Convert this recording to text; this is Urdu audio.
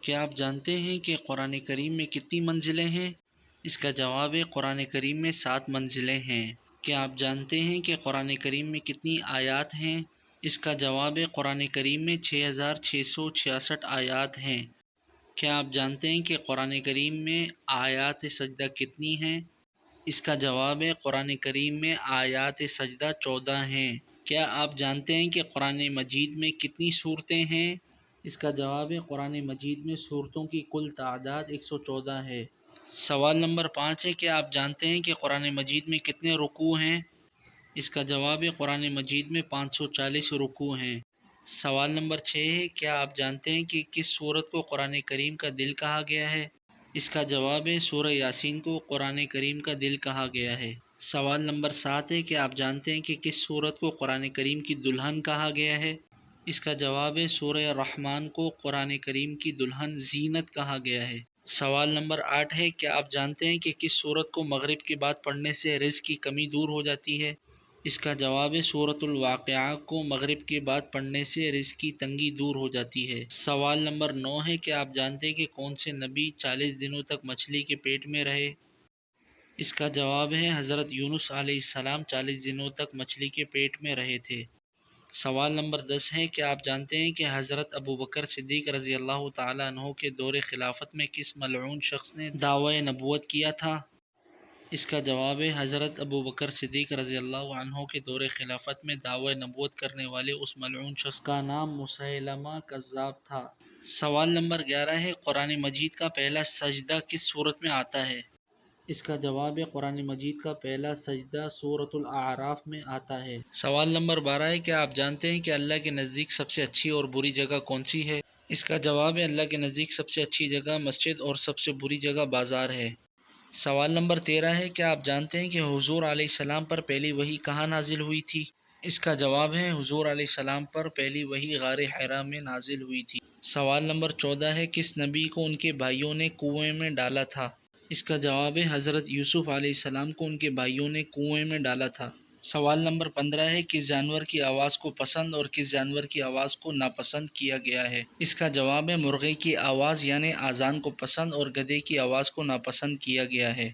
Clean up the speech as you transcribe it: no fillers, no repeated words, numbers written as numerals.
کیا آپ جانتے ہیں کہ قرآن کریم میں کتنی منزلیں ہیں؟ اس کا جواب ہے قرآن کریم میں 7 منزلیں ہیں۔ کیا آپ جانتے ہیں کہ قرآن کریم میں کتنی آیات ہیں؟ اس کا جواب ہے قرآن کریم میں 6666 آیات ہیں۔ کیا آپ جانتے ہیں کہ قرآن کریم میں آیات سجدہ کتنی ہیں؟ اس کا جواب ہے قرآن کریم میں آیات سجدہ 14 ہیں۔ کیا آپ جانتے ہیں کہ قرآن مجید میں کتنی سورتیں ہیں؟ اس کا جواب ہے قرآن مجید میں سورتوں کی کل تعداد 114 ہے۔ سوال نمبر 5 ہے، کیا آپ جانتے ہیں کہ قرآن مجید میں کتنے رکوع ہیں؟ اس کا جواب ہے قرآن مجید میں 540 رکوع ہیں۔ سوال نمبر 6 ہے، کیا آپ جانتے ہیں کہ کس سورت کو قرآن کریم کا دل کہا گیا ہے؟ اس کا جواب ہے سورہ یاسین کو قرآن کریم کا دل کہا گیا ہے۔ سوال نمبر 7 ہے، کیا آپ جانتے ہیں کہ کس سورت کو قرآن کریم کی دلہن کہا گیا ہے؟ اس کا جواب ہے سورہ رحمان کو قرآن کریم کی دلہن زینت کہا گیا ہے۔ سوال نمبر 8 ہے، کیا آپ جانتے ہیں کہ کس سورت کو مغرب کے بعد پڑھنے سے رزق کی کمی دور ہو جاتی ہے؟ اس کا جواب ہے سورۃ الواقعہ کو مغرب کے بعد پڑھنے سے رزق کی تنگی دور ہو جاتی ہے۔ سوال نمبر 9 ہے، کیا آپ جانتے ہیں کہ کون سے نبی 40 دنوں تک مچھلی کے پیٹ میں رہے؟ اس کا جواب ہے حضرت یونس علیہ السلام 40 دنوں تک مچھلی کے پیٹ میں رہے تھے۔ سوال نمبر 10 ہے، کیا آپ جانتے ہیں کہ حضرت ابوبکر صدیق رضی اللہ تعالیٰ عنہ کے دور خلافت میں کس ملعون شخص نے دعوی نبوت کیا تھا؟ اس کا جواب ہے حضرت ابوبکر صدیق رضی اللہ عنہ کے دور خلافت میں دعوی نبوت کرنے والے اس ملعون شخص کا نام مسیلمہ کذاب تھا۔ سوال نمبر 11 ہے، قرآن مجید کا پہلا سجدہ کس سورت میں آتا ہے؟ اس کا جواب ہے قرآن مجید کا پہلا سجدہ سورۃ الاعراف میں آتا ہے۔ سوال نمبر 12 ہے، کیا آپ جانتے ہیں کہ اللہ کے نزدیک سب سے اچھی اور بری جگہ کون سی ہے؟ اس کا جواب ہے اللہ کے نزدیک سب سے اچھی جگہ مسجد اور سب سے بری جگہ بازار ہے۔ سوال نمبر 13 ہے، کیا آپ جانتے ہیں کہ حضور علیہ السلام پر پہلی وحی کہاں نازل ہوئی تھی؟ اس کا جواب ہے حضور علیہ السلام پر پہلی وحی غار حرا میں نازل ہوئی تھی۔ سوال نمبر 14 ہے، کس نبی کو ان کے بھائیوں نے کنویں میں ڈالا تھا؟ اس کا جواب ہے حضرت یوسف علیہ السلام کو ان کے بھائیوں نے کنویں میں ڈالا تھا۔ سوال نمبر 15 ہے، کس جانور کی آواز کو پسند اور کس جانور کی آواز کو ناپسند کیا گیا ہے؟ اس کا جواب ہے مرغے کی آواز یعنی اذان کو پسند اور گدھے کی آواز کو ناپسند کیا گیا ہے۔